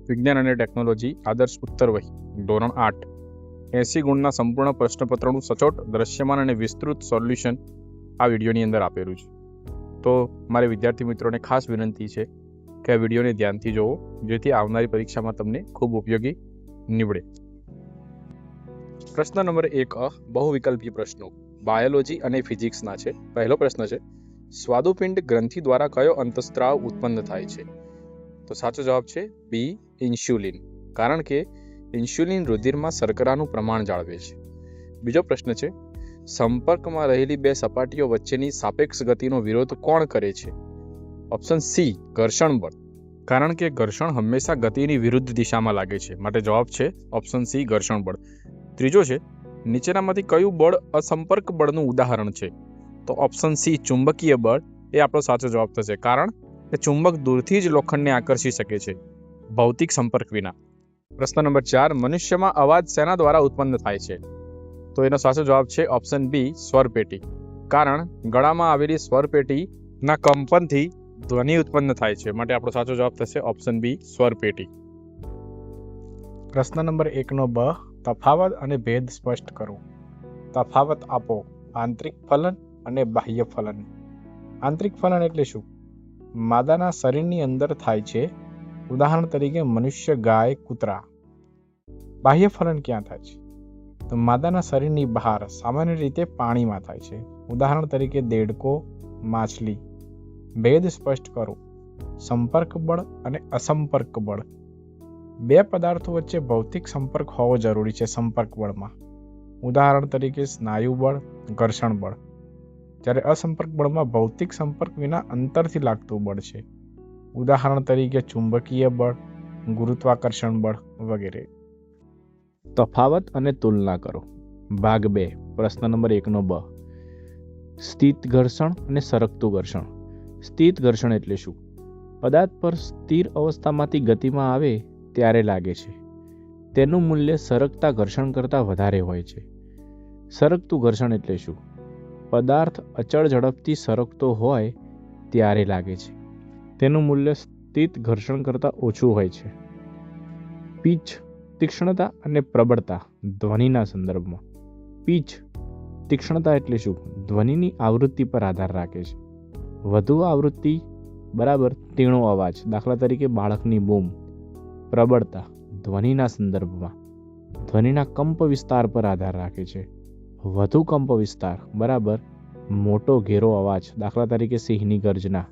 વિજ્ઞાન અને ટેકનોલોજી આદર્શ ઉત્તર વહી ધોરણ 8 80 ગુણના સંપૂર્ણ પ્રશ્નપત્રનું સચોટ દ્રશ્યમાન અને વિસ્તૃત સોલ્યુશન આ વિડીયોની અંદર આપેલું છે. તો મારે વિદ્યાર્થી મિત્રોને ખાસ વિનંતી છે કે આ વિડીયોને ધ્યાનથી જોવો, જેથી આવનારી પરીક્ષામાં તમને ખૂબ ઉપયોગી નીવડે. પ્રશ્ન નંબર 1 બહુવિકલ્પી પ્રશ્નો બાયોલોજી અને ફિઝિક્સના છે. પહેલો પ્રશ્ન છે, સ્વાદુપિંડ ગ્રંથિ દ્વારા કયો અંતઃસ્ત્રાવ ઉત્પન્ન થાય છે? તો સાચો જવાબ છે બી, ઇન્સ્યુલિન, કારણ કે ઇન્સ્યુલિન રુધિરમાં શર્કરાનું પ્રમાણ જાળવે છે. બીજો પ્રશ્ન છે, સંપર્કમાં રહેલી બે સપાટીઓ વચ્ચેની સાપેક્ષ ગતિનો વિરોધ કોણ કરે છે? ઓપ્શન સી, ઘર્ષણ બળ, કારણ કે ઘર્ષણ હંમેશા ગતિની વિરુદ્ધ દિશામાં લાગે છે, માટે જવાબ છે ઓપ્શન સી, ઘર્ષણ બળ. ત્રીજો છે, નીચેનામાંથી કયું બળ અસંપર્ક બળનું ઉદાહરણ છે? તો ઓપ્શન સી, ચુંબકીય બળ એ આપણો સાચો જવાબ થશે, કારણ કે ચુંબક દૂરથી જ લોખંડને આકર્ષી શકે છે, ભૌતિક સંપર્ક વિના. પ્રશ્ન નંબર 4, મનુષ્યમાં અવાજ શેના દ્વારા ઉત્પન્ન થાય છે? તો એનો સાચો જવાબ છે ઓપ્શન બી, સ્વરપેટી, કારણ ગળામાં આવેલી સ્વરપેટીના કંપનથી ધ્વનિ ઉત્પન્ન થાય છે, માટે આપણો સાચો જવાબ થશે ઓપ્શન બી, સ્વરપેટી. પ્રશ્ન નંબર 1 બ, તફાવત અને ભેદ સ્પષ્ટ કરો. તફાવત આપો. આંતરિક ફલન અને બાહ્ય ફલન. આંતરિક ફલન એટલે શું? માદાના શરીરની અંદર થાય છે, ઉદાહરણ તરીકે મનુષ્ય, ગાય, કૂતરા. બાહ્ય ફલન ક્યાં થાય છે? તો માદાના શરીરની બહાર, સામાન્ય રીતે પાણીમાં થાય છે, ઉદાહરણ તરીકે દેડકો, માછલી. ભેદ સ્પષ્ટ કરો. સંપર્ક બળ અને અસંપર્ક બળ. બે પદાર્થો વચ્ચે ભૌતિક સંપર્ક હોવો જરૂરી છે સંપર્ક બળમાં, ઉદાહરણ તરીકે સ્નાયુ બળ, ઘર્ષણ બળ. જ્યારે અસંપર્ક બળમાં ભૌતિક સંપર્ક વિના અંતરથી લાગતું બળ છે, ઉદાહરણ તરીકે ચુંબકીય બળ, ગુરુત્વાકર્ષણ બળ વગેરે. તફાવત અને તુલના કરો. ભાગ 2, પ્રશ્ન નંબર 1 બ, સ્થિત ઘર્ષણ અને સરકતું ઘર્ષણ. સ્થિત ઘર્ષણ એટલે શું? પદાર્થ પર સ્થિર અવસ્થામાંથી ગતિમાં આવે ત્યારે લાગે છે, તેનું મૂલ્ય સરકતા ઘર્ષણ કરતાં વધારે હોય છે. સરકતું ઘર્ષણ એટલે શું? પદાર્થ અચળ ઝડપથી સરકતો હોય ત્યારે લાગે છે, તેનું મૂલ્ય સ્થિત ઘર્ષણ કરતાં ઓછું હોય છે. પીચ, તીક્ષ્ણતા અને પ્રબળતા ધ્વનિના સંદર્ભમાં. પીચ, તીક્ષ્ણતા એટલે શું? ધ્વનિની આવૃત્તિ પર આધાર રાખે છે. વધુ આવૃત્તિ બરાબર તીણો અવાજ, દાખલા તરીકે બાળકની બૂમ. પ્રબળતા ધ્વનિના સંદર્ભમાં ધ્વનિના કંપ વિસ્તાર પર આધાર રાખે છે. વધુ કંપ વિસ્તાર બરાબર મોટો ઘેરો અવાજ, દાખલા તરીકે સિંહની ગર્જના.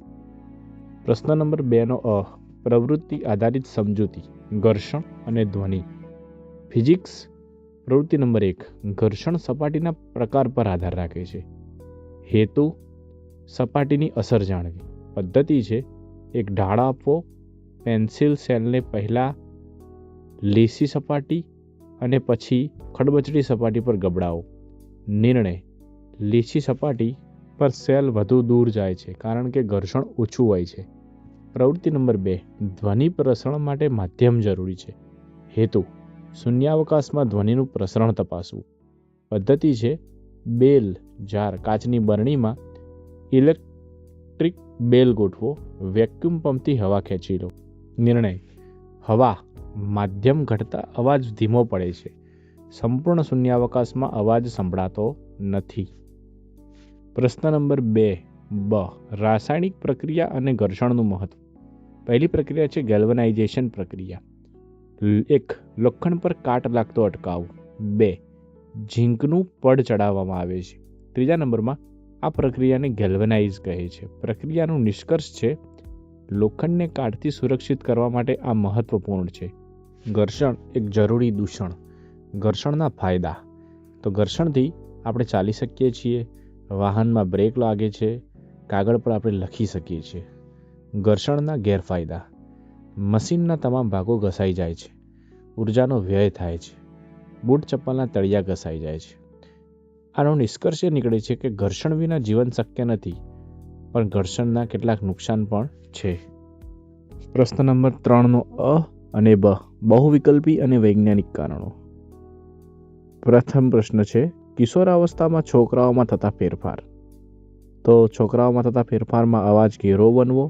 પ્રશ્ન નંબર 2 પ્રવૃત્તિ આધારિત સમજૂતી, ઘર્ષણ અને ધ્વનિ. ફિઝિક્સ. પ્રવૃત્તિ નંબર 1, ઘર્ષણ સપાટીના પ્રકાર પર આધાર રાખે છે. હેતુ, સપાટીની અસર જાણવી. પદ્ધતિ છે, એક ઢાળ આપવો, પેન્સિલ સેલને પહેલા લીસી સપાટી અને પછી ખડબચડી સપાટી પર ગબડાવો. નિર્ણય, લીસી સપાટી પર સેલ વધુ દૂર જાય છે, કારણ કે ઘર્ષણ ઓછું હોય છે. પ્રવૃત્તિ નંબર 2, ધ્વનિ પ્રસરણ માટે માધ્યમ જરૂરી છે. હેતુ, શૂન્યાવકાશમાં ધ્વનિનું પ્રસરણ તપાસવું. પદ્ધતિ છે, બેલ જાર કાચની બરણીમાં ઇલેક્ટ્રિક બેલ ગોઠવો, વેક્યુમ પંપથી હવા ખેંચી લો. નિર્ણય, હવા માધ્યમ ઘટતા અવાજ ધીમો પડે છે, સંપૂર્ણ શૂન્યાવકાશમાં અવાજ સંભળાતો નથી. પ્રશ્ન નંબર 2 બ, રાસાયણિક પ્રક્રિયા અને ઘર્ષણનું મહત્વ. પહેલી પ્રક્રિયા છે ગેલ્વનાઇઝેશન પ્રક્રિયા. 1, લોખંડ પર કાટ લાગતો અટકાવવું. 2, ઝીંકનું પડ ચડાવવામાં આવે છે. ત્રીજા નંબરમાં આ પ્રક્રિયાને ગેલ્વનાઇઝ કહે છે. પ્રક્રિયાનું નિષ્કર્ષ છે, લોખંડને કાટથી સુરક્ષિત કરવા માટે આ મહત્વપૂર્ણ છે. ઘર્ષણ એક જરૂરી દૂષણ. ઘર્ષણના ફાયદા. તો ઘર્ષણથી આપણે ચાલી શકીએ છીએ, વાહનમાં બ્રેક લાગે છે, કાગળ પર આપણે લખી શકીએ છીએ. ઘર્ષણના ગેરફાયદા. મશીનના તમામ ભાગો ઘસાઈ જાય છે, ઉર્જાનો વ્યય થાય છે, બૂટ ચપ્પલના તળિયા ઘસાઈ જાય છે. આનો નિષ્કર્ષ એ નીકળે છે કે ઘર્ષણ વિના જીવન શક્ય નથી, પણ ઘર્ષણના કેટલાક નુકસાન પણ છે. પ્રશ્ન નંબર 3 અ અને બ, બહુવિકલ્પી અને વૈજ્ઞાનિક કારણો. પ્રથમ પ્રશ્ન છે, કિશોરાવસ્થામાં છોકરાઓમાં થતા ફેરફાર. તો છોકરાઓમાં થતા ફેરફારમાં અવાજ ઘેરો બનવો,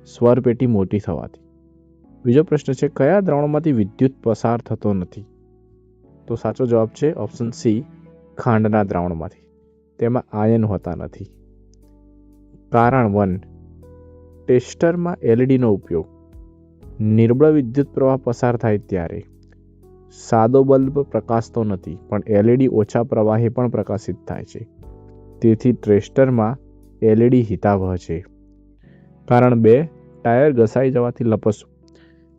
સ્વરપેટી મોટી થવાથી. બીજો પ્રશ્ન છે, કયા દ્રાવણમાંથી વિદ્યુત પસાર થતો નથી? તો સાચો જવાબ છે ઓપ્શન સી, ખાંડના દ્રાવણમાંથી. તેમાં આયન હોતા નથી. કારણ 1, ટેસ્ટરમાં એલઈડીનો ઉપયોગ. નિર્બળ વિદ્યુત પ્રવાહ પસાર થાય ત્યારે સાદો બલ્બ પ્રકાશતો નથી, પણ એલઈડી ઓછા પ્રવાહે પણ પ્રકાશિત થાય છે. તેથી ટેસ્ટરમાં એલઈડી હિતાવહ છે. કારણ 2, ટાયર ઘસાઈ જવાથી લપસવું.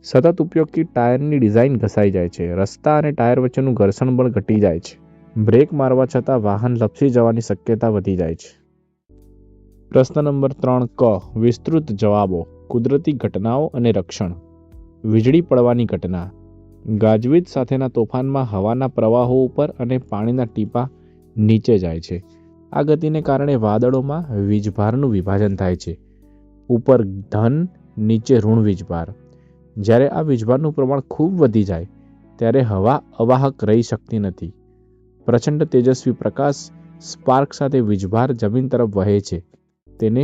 સતત ઉપયોગથી ટાયરની ડિઝાઇન ઘસાઈ જાય છે. રસ્તા અને ટાયર વચ્ચેનું ઘર્ષણ બળ ઘટી જાય છે. બ્રેક મારવા છતાં વાહન લપસી જવાની શક્યતા વધી જાય છે. પ્રશ્ન નંબર 3 ક, વિસ્તૃત જવાબો. કુદરતી ઘટનાઓ અને રક્ષણ. વીજળી પડવાની ઘટના. ગાજવીજ સાથેના તોફાનમાં હવાના પ્રવાહો ઉપર અને પાણીના ટીપાં નીચે જાય છે. આ ગતિને કારણે વાદળોમાં વીજભારનું વિભાજન થાય છે. ઉપર ધન, નીચે ઋણ વીજભાર. જ્યારે આ વીજભારનું પ્રમાણ ખૂબ વધી જાય ત્યારે હવા અવાહક રહી શકતી નથી. પ્રચંડ તેજસ્વી પ્રકાશ સ્પાર્ક સાથે વીજભાર જમીન તરફ વહે છે. તેને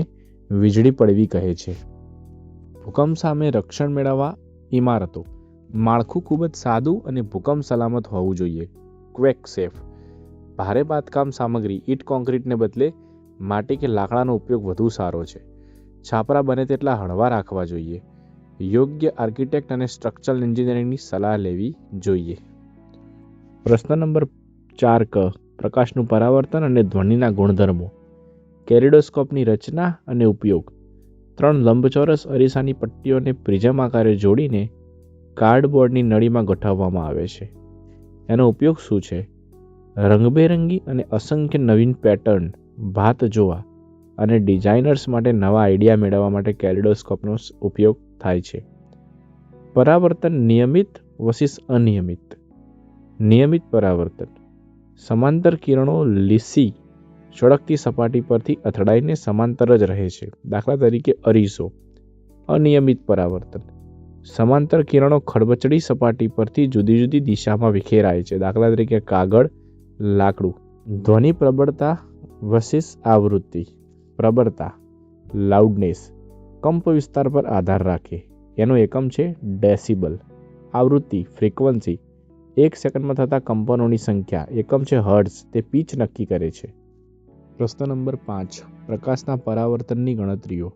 વીજળી પડવી કહે છે. ભૂકંપ સામે રક્ષણ મેળવવા ઇમારતો. માળખું ખૂબ જ સાદું અને ભૂકંપ સલામત હોવું જોઈએ. Quack safe. ભારે બાંધકામ સામગ્રી ઈંટ કોન્ક્રીટને બદલે માટી કે લાકડાનો ઉપયોગ વધુ સારો છે. છાપરા બને તેટલા હળવા રાખવા જોઈએ. યોગ્ય આર્કિટેક્ટ અને સ્ટ્રક્ચરલ એન્જિનિયરિંગની સલાહ લેવી જોઈએ. પ્રશ્ન નંબર 4 ક, પ્રકાશનું પરાવર્તન અને ધ્વનિના ગુણધર્મો. કેલિડોસ્કોપની રચના અને ઉપયોગ. 3 લંબચોરસ અરીસાની પટ્ટીઓને પ્રિઝમ આકારે જોડીને કાર્ડબોર્ડની નળીમાં ગોઠવવામાં આવે છે. એનો ઉપયોગ શું છે? રંગબેરંગી અને અસંખ્ય નવીન પેટર્ન ભાત જોવા અને ડિઝાઇનર્સ માટે નવા આઈડિયા મેળવવા માટે કેલિડોસ્કોપનો ઉપયોગ થાય છે. પરાવર્તન નિયમિત વર્સિસ અનિયમિત. નિયમિત પરાવર્તન. સમાંતર કિરણો લીસી સળગતી સપાટી પરથી અથડાઈને સમાંતર જ રહે છે. દાખલા તરીકે અરીસો. અનિયમિત પરાવર્તન. સમાંતર કિરણો ખડબચડી સપાટી પરથી જુદી જુદી દિશામાં વિખેરાય છે. દાખલા તરીકે કાગળ, લાકડું. ધ્વનિ પ્રબળતા વર્સિસ આવૃત્તિ. પ્રબળતા લાઉડનેસ કંપ વિસ્તાર પર આધાર રાખે. એનો એકમ છે ડેસિબલ. આવૃત્તિ ફ્રીક્વન્સી 1 સેકન્ડમાં થતા કંપનોની સંખ્યા. એકમ છે હર્ટ્ઝ. તે પીચ નક્કી કરે છે. પ્રશ્ન નંબર 5 પ્રકાશના પરાવર્તનની ગણતરીઓ.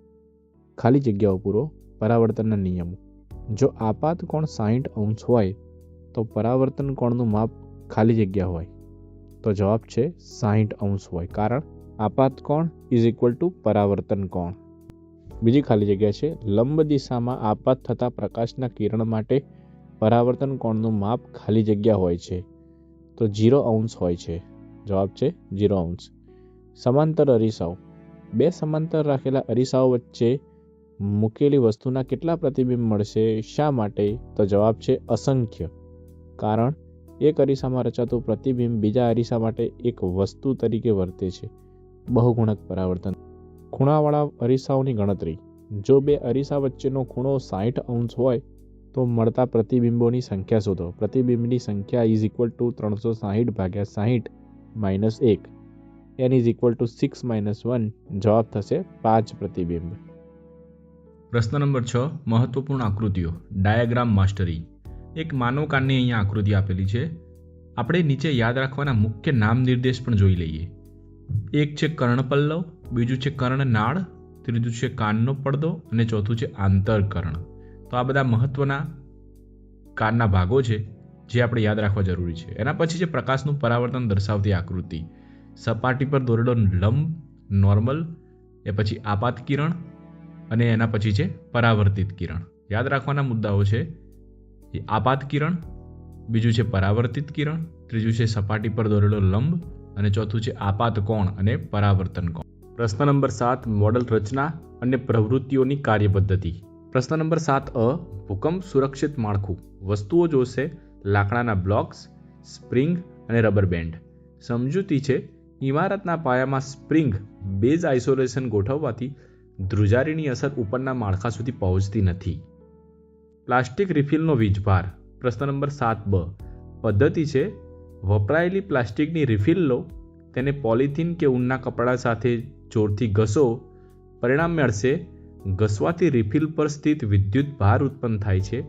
ખાલી જગ્યાઓ પૂરો. પરાવર્તનના નિયમો. જો આપાત કોણ 60 અંશ હોય તો પરાવર્તન કોણનું માપ ખાલી જગ્યા હોય તો જવાબ છે 60 અંશ હોય. કારણ આપાત કોણ ઇઝ ઇક્વલ ટુ પરાવર્તન કોણ. બીજી ખાલી જગ્યા છે, લંબ દિશામાં આપાત થતા પ્રકાશના કિરણ માટે પરાવર્તન કોણનું માપ ખાલી જગ્યા હોય છે તો 0 અંશ હોય છે. જવાબ છે 0 અંશ. સમાંતર અરીસાઓ. 2 સમાંતર રાખેલા અરીસાઓ વચ્ચે મૂકેલી વસ્તુના કેટલા પ્રતિબિંબ મળશે? શા માટે? તો જવાબ છે અસંખ્ય. કારણ એક અરીસામાં રચાતું પ્રતિબિંબ બીજા અરીસા માટે એક વસ્તુ તરીકે વર્તે છે. બહુગુણક પરાવર્તન. ખૂણાવાળા અરીસાઓની ગણતરી. જો 2 અરીસા વચ્ચેનો ખૂણો 60 અંશ હોય તો મળતા પ્રતિબિંબોની સંખ્યા શોધો. પ્રતિબિંબની સંખ્યા ઇઝ ઇક્વલ ટુ 360 ભાગ્યા 60 minus 1. n is equal to 6 minus 1. જવાબ થશે 5 પ્રતિબિંબ. પ્રશ્ન નંબર 6 મહત્વપૂર્ણ આકૃતિઓ. Diagram mastery. એક માનવ કાનની અહીંયા આકૃતિ આપેલી છે. આપણે નીચે યાદ રાખવાના મુખ્ય નામ નિર્દેશ પણ જોઈ લઈએ. એક છે કર્ણપલ્લવ, બીજું છે કર્ણનાળ, ત્રીજું છે કાનનો પડદો અને ચોથું છે આંતરકર્ણ. તો આ બધા મહત્વના કાનના ભાગો છે જે આપણે યાદ રાખવા જરૂરી છે. એના પછી છે પ્રકાશનું પરાવર્તન દર્શાવતી આકૃતિ. સપાટી પર દોરેલો લંબ નોર્મલ, એ પછી આપાત કિરણ અને એના પછી છે પરાવર્તિત કિરણ. યાદ રાખવાના મુદ્દાઓ છે આપાત કિરણ, બીજું છે પરાવર્તિત કિરણ, ત્રીજું છે સપાટી પર દોરેલો લંબ અને ચોથું છે આપાત કોણ અને પરાવર્તન કોણ. પ્રશ્ન નંબર 7 મોડલ રચના અને પ્રવૃત્તિઓની કાર્યપદ્ધતિ. પ્રશ્ન નંબર 7 ભૂકંપ સુરક્ષિત માળખું. વસ્તુઓ જોશે લાકડાના બ્લોક્સ, સ્પ્રિંગ અને રબર બેન્ડ. સમજૂતી છે ઇમારતના પાયામાં સ્પ્રિંગ બેઝ આઇસોલેશન ગોઠવવાથી ધ્રુજારીની અસર ઉપરના માળખા સુધી પહોંચતી નથી. પ્લાસ્ટિક રિફિલનો વીજભાર. પ્રશ્ન નંબર 7b પદ્ધતિ છે વપરાયેલી પ્લાસ્ટિકની રિફિલ લો, તેને પોલિથીન કે ઊનના કપડા સાથે જોરથી ઘસો. પરિણામ મળશે ઘસવાથી રિફિલ પર સ્થિત વિદ્યુત ભાર ઉત્પન્ન થાય છે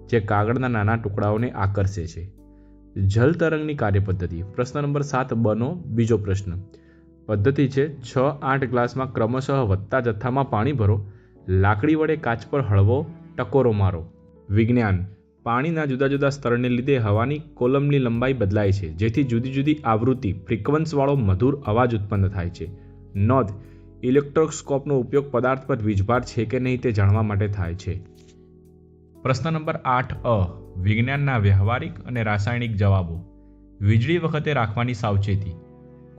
જે કાગળના નાના ટુકડાઓને આકર્ષે છે. જલ તરંગની કાર્યપદ્ધતિ. પ્રશ્ન નંબર 7 બનો બીજો પ્રશ્ન. પદ્ધતિ છે 6-8 ગ્લાસમાં ક્રમશઃ વધતા જથ્થામાં પાણી ભરો. લાકડી વડે કાચ પર હળવો ટકોરો મારો. વિજ્ઞાન. પાણીના જુદા જુદા સ્તરને લીધે હવાની કોલમની લંબાઈ બદલાય છે, જેથી જુદી જુદી આવૃત્તિ ફ્રીક્વન્સવાળો મધુર અવાજ ઉત્પન્ન થાય છે. નોંધ. ઇલેક્ટ્રોસ્કોપનો ઉપયોગ પદાર્થ પર વીજભાર છે કે નહીં તે જાણવા માટે થાય છે. પ્રશ્ન નંબર 8 વિજ્ઞાનના વ્યવહારિક અને રાસાયણિક જવાબો. વીજળી વખતે રાખવાની સાવચેતી.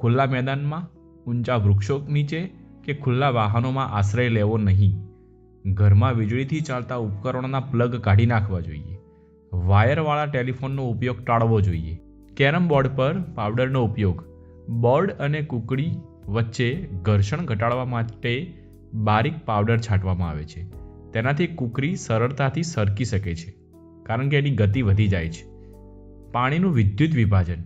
ખુલ્લા મેદાનમાં, ઊંચા વૃક્ષો નીચે કે ખુલ્લા વાહનોમાં આશ્રય લેવો નહીં. ઘરમાં વીજળીથી ચાલતા ઉપકરણોના પ્લગ કાઢી નાખવા જોઈએ. વાયરવાળા ટેલિફોનનો ઉપયોગ ટાળવો જોઈએ. કેરમ બોર્ડ પર પાવડરનો ઉપયોગ. બોર્ડ અને કુકડી વચ્ચે ઘર્ષણ ઘટાડવા માટે બારીક પાવડર છાંટવામાં આવે છે. તેનાથી કુકરી સરળતાથી સરકી શકે છે, કારણ કે એની ગતિ વધી જાય છે. પાણીનું વિદ્યુત વિભાજન.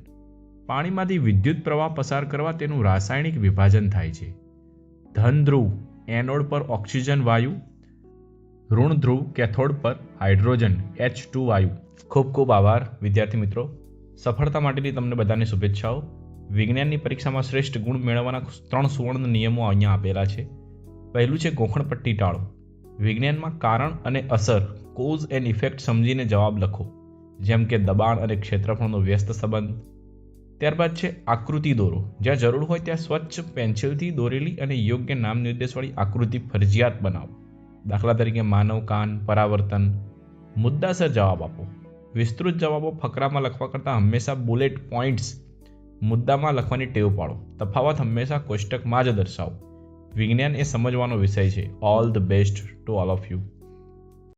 પાણીમાંથી વિદ્યુત પ્રવાહ પસાર કરવા તેનું રાસાયણિક વિભાજન થાય છે. ધન ધ્રુવ એનોડ પર ઓક્સિજન વાયુ, ઋણ ધ્રુવ કેથોડ પર હાઇડ્રોજન H2 વાયુ. ખૂબ ખૂબ આભાર વિદ્યાર્થી મિત્રો. સફળતા માટેની તમને બધાને શુભેચ્છાઓ. વિજ્ઞાનની પરીક્ષામાં શ્રેષ્ઠ ગુણ મેળવવાના 3 સુવર્ણ નિયમો અહીંયા આપેલા છે. પહેલું છે ગોખણપટ્ટી ટાળો. વિજ્ઞાનમાં કારણ અને અસર, કોઝ એન્ડ ઇફેક્ટ સમજીને જવાબ લખો, જેમ કે દબાણ અને ક્ષેત્રફળનો વ્યસ્ત સંબંધ. ત્યારબાદ છે આકૃતિ દોરો. જ્યાં જરૂર હોય ત્યાં સ્વચ્છ પેન્સિલથી દોરેલી અને યોગ્ય નામ નિર્દેશવાળી આકૃતિ ફરજિયાત બનાવો. દાખલા તરીકે માનવ કાન, પરાવર્તન. મુદ્દાસર જવાબ આપો. વિસ્તૃત જવાબો ફકરામાં લખવા કરતાં હંમેશા બુલેટ પોઈન્ટ્સ મુદ્દામાં લખવાની ટેવ પાડો. તફાવત હંમેશા કોષ્ટકમાં જ દર્શાવો. વિજ્ઞાન એ સમજવાનો વિષય છે. All the best to all of you.